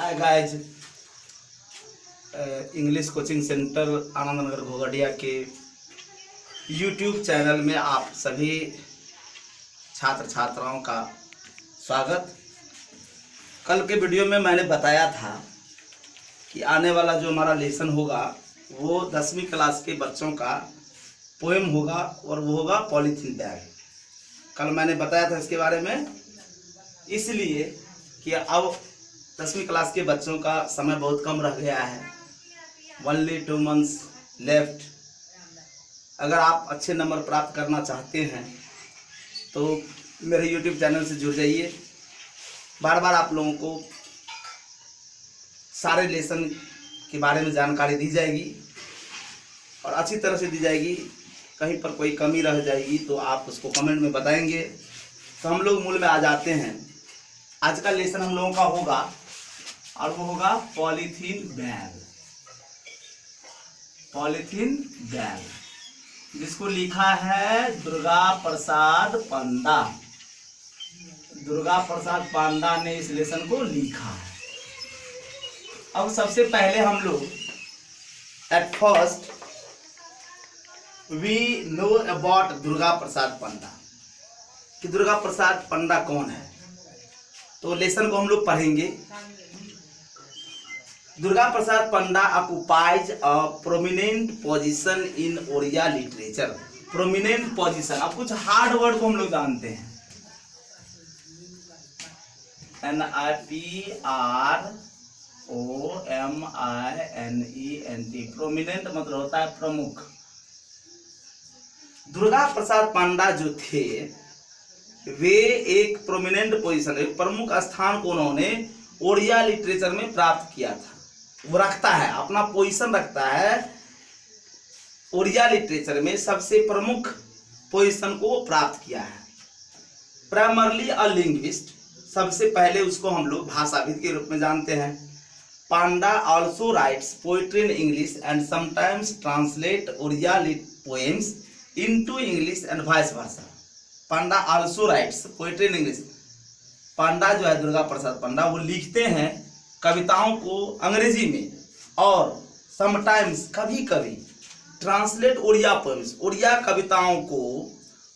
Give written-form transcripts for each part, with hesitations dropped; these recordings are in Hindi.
हाय guys, English coaching centre Anand Nagar Ghoghdiya के यूट्यूब चैनल में आप सभी छात्र छात्राओं का स्वागत। कल के वीडियो में मैंने बताया था कि आने वाला जो हमारा लेसन होगा वो 10वीं क्लास के बच्चों का पोएम होगा और वो होगा पॉलीथीन बैग। कल मैंने बताया था इसके बारे में, इसलिए कि अब 10वीं क्लास के बच्चों का समय बहुत कम रह गया है, ओनली 2 months लेफ्ट। अगर आप अच्छे नंबर प्राप्त करना चाहते हैं तो मेरे YouTube चैनल से जुड़ जाइए। बार बार आप लोगों को सारे लेसन के बारे में जानकारी दी जाएगी और अच्छी तरह से दी जाएगी। कहीं पर कोई कमी रह जाएगी तो आप उसको कमेंट में बताएंगे। तो हम लोग मूल में आ जाते हैं। आज का लेसन हम लोगों का होगा और वो होगा पॉलीथीन बैग। पॉलीथीन बैग जिसको लिखा है दुर्गा प्रसाद पांडा। दुर्गा प्रसाद पांडा ने इस लेसन को लिखा है। अब सबसे पहले हम लोग at first we know about Durga Prasad Panda कि दुर्गा प्रसाद पांडा कौन है। तो लेसन को हम लोग पढ़ेंगे। Durga Prasad Panda occupies a prominent position in Odia literature. Prominent position, अब कुछ हार्ड वर्ड को हम लोग जानते हैं। NIPROMINENT। प्रोमिनेंट मतलब होता है प्रमुख। दुर्गा प्रसाद पांडा जो थे वे एक प्रोमिनेंट पोजीशन, एक प्रमुख स्थान को उन्होंने ओडिया लिटरेचर में प्राप्त किया था। वो रखता है, अपना पोजीशन रखता है ओडिया लिटरेचर में, सबसे प्रमुख पोजीशन को प्राप्त किया है। प्राइमरली अ लिंग्विस्ट, सबसे पहले उसको हम लोग भाषाविद के रूप में जानते हैं। Panda also writes poetry in English and sometimes translate Odia poems into English and vice versa. Panda also writes poetry in English. Panda जो है दुर्गा प्रसाद पांडा, वो लिखते हैं कविताओं को अंग्रेजी में और समटाइम्स कभी कभी ट्रांसलेट ओडिया पोएम्स, ओडिया कविताओं को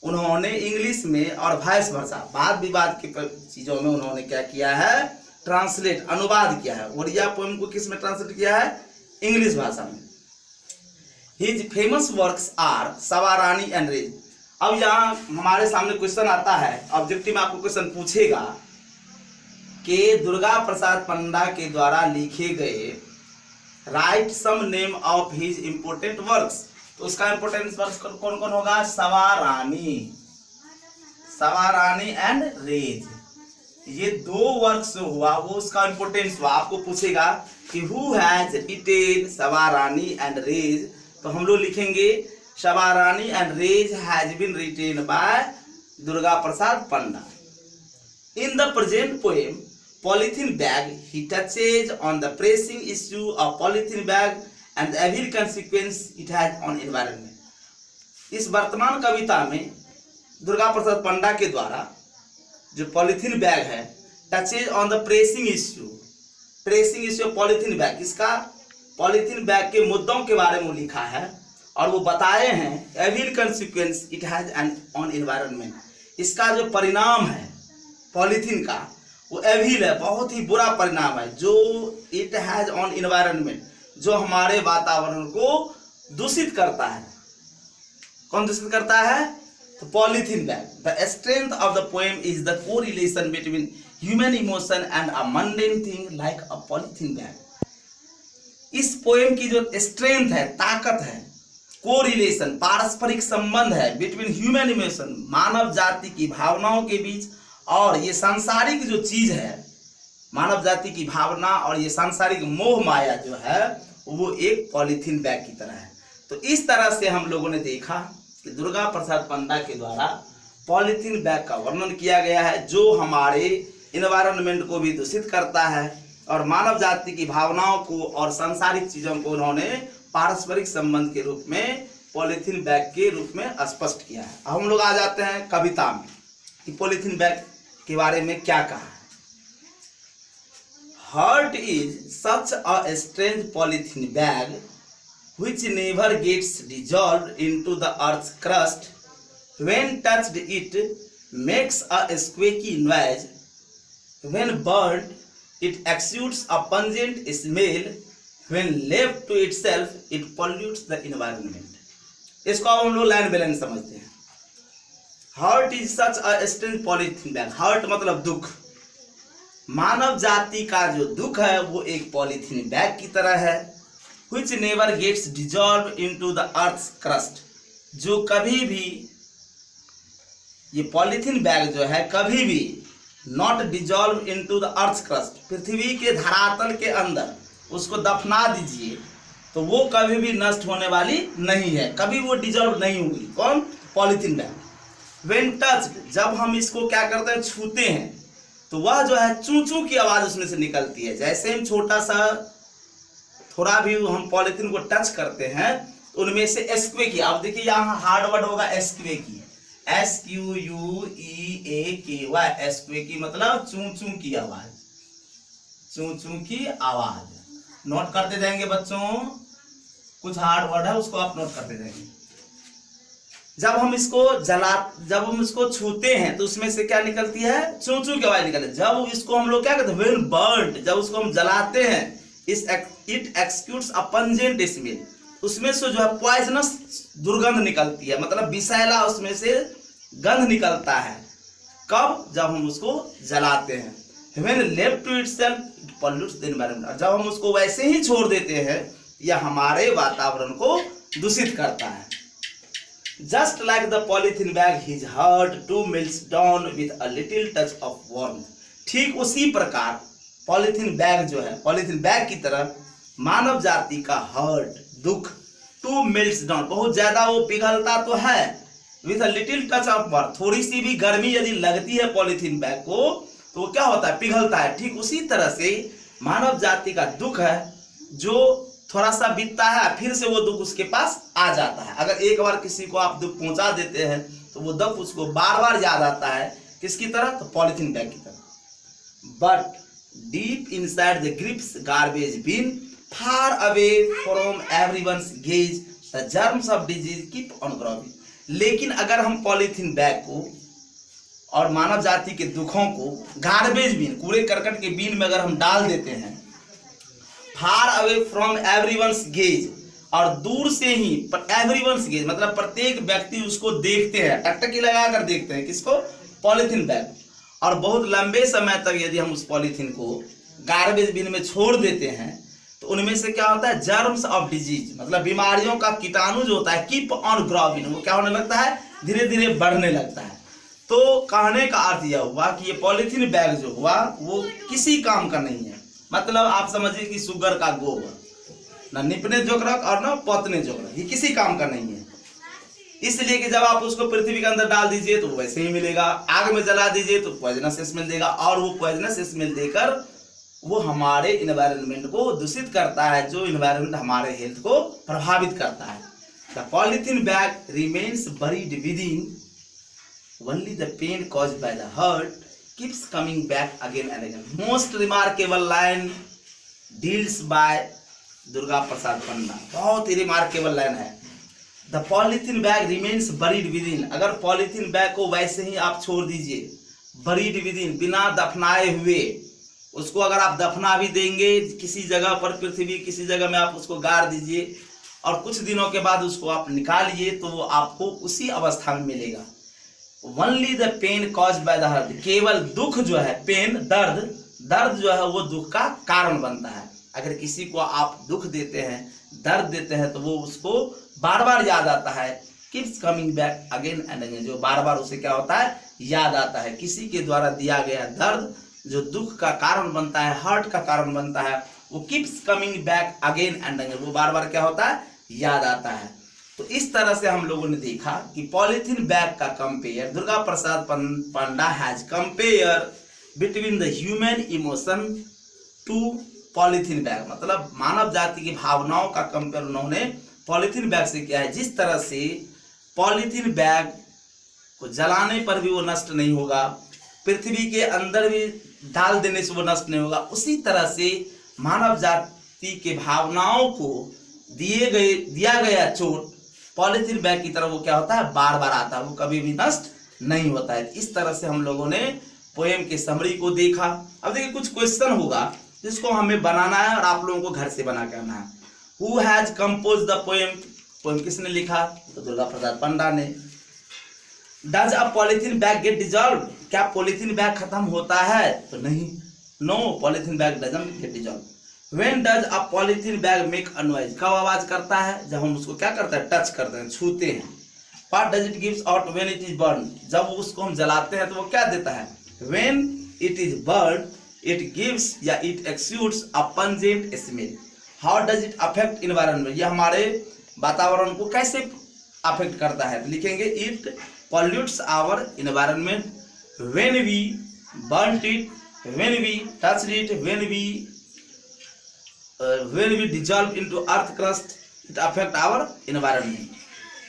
उन्होंने इंग्लिश में और वाइस वर्सा, वाद विवाद की चीजों में उन्होंने क्या किया है, ट्रांसलेट, अनुवाद किया है। ओडिया पोएम को किस में ट्रांसलेट किया है, इंग्लिश भाषा में। His famous works are सवारानी एंड रेज। अब यहाँ हमारे सामने क्वेश्चन आता है, ऑब्जेक्टिव में आपको क्वेश्चन पूछेगा कि दुर्गा प्रसाद पांडा के द्वारा लिखे गए write some name of his important works. तो उसका इंपोर्टेंट वर्क्स कौन कौन होगा, सवारानी, सवारानी एंड रेज। ये 2 वर्क्स जो हुआ वो उसका इंपोर्टेंस हुआ। आपको पूछेगा कि हु हैज रिटेन सवारानी एंड रेज, तो हम लोग लिखेंगे सवारानी and rage has been written by Durga Prasad Panda. In the present poem polythene bag he touches on the pressing issue of polythene bag and the evil consequence it has on environment. इस वर्तमान कविता में दुर्गा प्रसाद पांडा के द्वारा जो पॉलीथीन बैग है, touches on the pressing issue, pressing issue polythene bag, इसका पॉलीथीन बैग के मुद्दों के बारे में लिखा है और वो बताए हैं evil consequence it has on environment. इसका जो परिणाम है पॉलीथीन का वो एविल है, बहुत ही बुरा परिणाम है, जो इट हैज ऑन एनवायरनमेंट, जो हमारे वातावरण को दूषित करता है। कौन दूषित करता है, तो polythene bag. The strength of the poem is the correlation between human emotion and a mundane thing like a polythene bag. इस पोएम की जो स्ट्रेंथ है, ताकत है, कोरिलेशन, पारस्परिक संबंध है, बिटवीन ह्यूमन इमोशन, मानव जाति की भावनाओं के बीच, और ये सांसारिक जो चीज है, मानव जाति की भावना और ये सांसारिक मोह माया जो है वो एक पॉलीथीन बैग की तरह है। तो इस तरह से हम लोगों ने देखा कि दुर्गा प्रसाद पांडा के द्वारा पॉलीथीन बैग का वर्णन किया गया है, जो हमारे एनवायरनमेंट को भी दूषित करता है और मानव जाति की भावनाओं को और सांसारिक चीजों को उन्होंने पारस्परिक संबंध के रूप में पॉलीथीन बैग के रूप में स्पष्ट किया है। अब हम लोग आ जाते हैं कविता में कि पॉलीथीन बैग के बारे में क्या कहा है। Heart is such a strange polythene bag which never gets dissolved into the earth's crust. When touched, it makes a squeaky noise. When burned, it exudes a pungent smell. When left to itself, it pollutes the environment. इसको अब हम लोग लाइन बैलेंस समझते हैं। Heart is such a strange polythene bag. Heart मतलब दुख। मानव जाति का जो दुख है वो एक पॉलीथीन बैग की तरह है। Which never gets dissolved into the earth's crust, जो कभी भी, ये पॉलीथीन बैग जो है कभी भी not dissolve into the earth crust, पृथ्वी के धरातल के अंदर उसको दफना दीजिए तो वो कभी भी नष्ट होने वाली नहीं है, कभी वो डिजॉल्व नहीं होगी। कौन? Polythene bag. व्हेन टच्ड, जब हम इसको क्या करते हैं, छूते हैं, तो वह जो है चू चू की आवाज उसमें से निकलती है। जैसे हम छोटा सा थोड़ा भी हम पॉलीथीन को टच करते हैं उनमें से स्क्वेकी, आप देखिए यहाँ हार्ड वर्ड होगा स्क्वेकी, SQUEAKY, स्क्वेकी मतलब चू चू की आवाज, चू चू की आवाज। नोट करते जाएंगे बच्चों, कुछ हार्ड वर्ड है उसको आप नोट करते जाएंगे। जब हम इसको छूते हैं तो उसमें से क्या निकलती है, चू चू की आवाज निकलती है। जब इसको हम लोग क्या कहते हैं, व्हेन बर्न्ड, जब उसको हम जलाते हैं, इट एक्सक्यूट्स अ पंजेंट स्मेल, उसमें से जो है पॉइजनस दुर्गंध निकलती है, मतलब विषैला उसमें से गंध निकलता है। कब? जब हम उसको जलाते हैं। When left to itself, it pollutes the environment, जब हम उसको वैसे ही छोड़ देते हैं यह हमारे वातावरण को दूषित करता है। Just like the polythene bag, his heart too melts down with a little touch of warmth, ठीक उसी प्रकार पॉलीथीन बैग जो है, पॉलीथीन बैग की तरह मानव जाति का हार्ट, दुख, टू मेल्ट्स डाउन, बहुत ज्यादा वो पिघलता तो है, with a little touch of warm, थोड़ी सी भी गर्मी यदि लगती है पॉलीथीन बैग को तो वो क्या होता है, पिघलता है। ठीक उसी तरह से मानव जाति का दुख है जो थोड़ा सा बीतता है फिर से वो दुख उसके पास आ जाता है। अगर एक बार किसी को आप दुख पहुंचा देते हैं तो वो दुख उसको बार बार याद आता है, किसकी तरह, तो पॉलीथीन बैग की तरह। But deep inside the grips garbage bin, far away from everyone's gaze, the germs of disease keep on growing. लेकिन अगर हम पॉलीथीन बैग को और मानव जाति के दुखों को गार्बेज बिन, कूड़े करकट के बिन में अगर हम डाल देते हैं, far away from everyone's gauge, और दूर से ही, एवरीवन्स गेज मतलब प्रत्येक व्यक्ति उसको देखते हैं, टकटकी लगाकर देखते हैं, किसको, पॉलीथीन बैग। और बहुत लंबे समय तक यदि हम उस पॉलीथीन को गार्बेज बिन में छोड़ देते हैं तो उनमें से क्या होता है, जर्म्स ऑफ डिजीज मतलब बीमारियों का कीटाणु जो होता है, कीप ऑन ग्रोविंग, वो क्या होने लगता है, धीरे धीरे बढ़ने लगता है। तो कहने का अर्थ यह हुआ कि ये पॉलीथीन बैग जो हुआ वो किसी काम का नहीं है। मतलब आप समझिए कि शुगर का गोबर, ना निपने जोगरक और ना पोतने जोगरक, ये किसी काम का नहीं है। इसलिए कि जब आप उसको पृथ्वी के अंदर डाल दीजिए तो वैसे ही मिलेगा, आग में जला दीजिए तो पॉइजनस स्मेल देगा, और वो पॉइजनस स्मेल देकर वो हमारे इन्वायरमेंट को दूषित करता है, जो इन्वायरमेंट हमारे हेल्थ को प्रभावित करता है। The polythene bag remains buried within, only the pain caused by the hurt keeps coming back again and again. Most remarkable line deals by Durga Prasad Panna, बहुत ही रिमार्केबल लाइन है। The polythene bag remains buried within, अगर पॉलीथीन बैग को वैसे ही आप छोड़ दीजिए, बरीड विद इन, बिना दफनाए हुए, उसको अगर आप दफना भी देंगे किसी जगह पर, पृथ्वी किसी जगह में आप उसको गाड़ दीजिए और कुछ दिनों के बाद उसको आप निकालिए तो वो आपको उसी अवस्था में मिलेगा। Only the pain caused by the hurt, केवल दुख जो है, पेन दर्द जो है वो दुख का कारण बनता है। अगर किसी को आप दुख देते हैं, दर्द देते हैं तो वो उसको बार बार याद आता है, keeps coming back again and again, जो बार बार उसे क्या होता है, याद आता है। किसी के द्वारा दिया गया दर्द जो दुख का कारण बनता है, हर्ट का कारण बनता है, वो keeps coming back again and again, वो बार बार क्या होता है, याद आता है। तो इस तरह से हम लोगों ने देखा कि पॉलीथीन बैग का compare, Durga Prasad Panda has compare between the human emotion to polythene bag, मतलब मानव जाति की भावनाओं का कंपेयर उन्होंने पॉलीथीन बैग से किया है। जिस तरह से पॉलीथीन बैग को जलाने पर भी वो नष्ट नहीं होगा, पृथ्वी के अंदर भी डाल देने से वो नष्ट नहीं होगा, उसी तरह से मानव जाति के भावनाओं को दिया गया चोट पॉलीथीन बैग की तरह वो क्या होता है, बार बार आता है, वो कभी भी नष्ट नहीं होता है। इस तरह से हम लोगों ने पोएम के समरी को देखा। अब देखिए कुछ क्वेश्चन होगा जिसको हमें बनाना है और आप लोगों को घर से बना के आना है। Who has compose the poem, poem किसने लिखा, तो दुर्गा प्रसाद पंडा ने। Does a polythene bag get dissolve, क्या पॉलीथीन बैग खत्म होता है, तो नहीं, no polythene bag doesn't get dissolve. When does a polythene bag make a noise, कब आवाज करता है, जब हम उसको क्या करते हैं, टच करते हैं, छूते हैं। What does it gives out when it is burn, जब उसको हम जलाते हैं तो वो क्या देता है, when it is burn it gives या it exudes a pungent smell. How does it affect environment, ये हमारे वातावरण को कैसे अफेक्ट करता है, लिखेंगे it pollutes our environment when we burnt it, when we touched it, when we dissolve into earth crust, it affect our environment।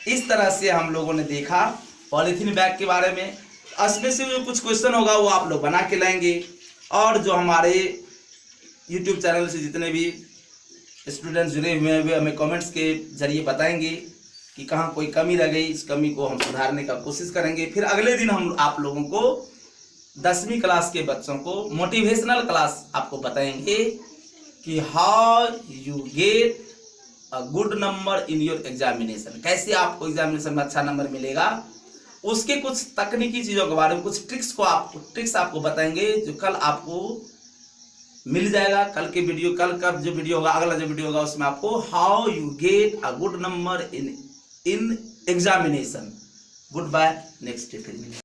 इस तरह से हम लोगों ने देखा पॉलीथीन बैग के बारे में। इसमें से जो कुछ क्वेश्चन होगा वो आप लोग बना के लाएंगे, और जो हमारे YouTube चैनल से जितने भी स्टूडेंट्स जुड़े हुए हैं वे हमें कमेंट्स के जरिए बताएंगे कि कहाँ कोई कमी रह गई, इस कमी को हम सुधारने का कोशिश करेंगे। फिर अगले दिन हम आप लोगों को 10वीं क्लास के बच्चों को मोटिवेशनल क्लास आपको बताएंगे कि how you get a good number in your examination, कैसे आपको एग्जामिनेशन में अच्छा नंबर मिलेगा। उसके कुछ तकनीकी चीज़ों के बारे में कुछ ट्रिक्स आपको बताएंगे जो कल आपको मिल जाएगा। कल के वीडियो, कल का जो वीडियो होगा, अगला जो वीडियो होगा उसमें आपको how you get a good number in examination। Goodbye, next day फिर मिलेंगे।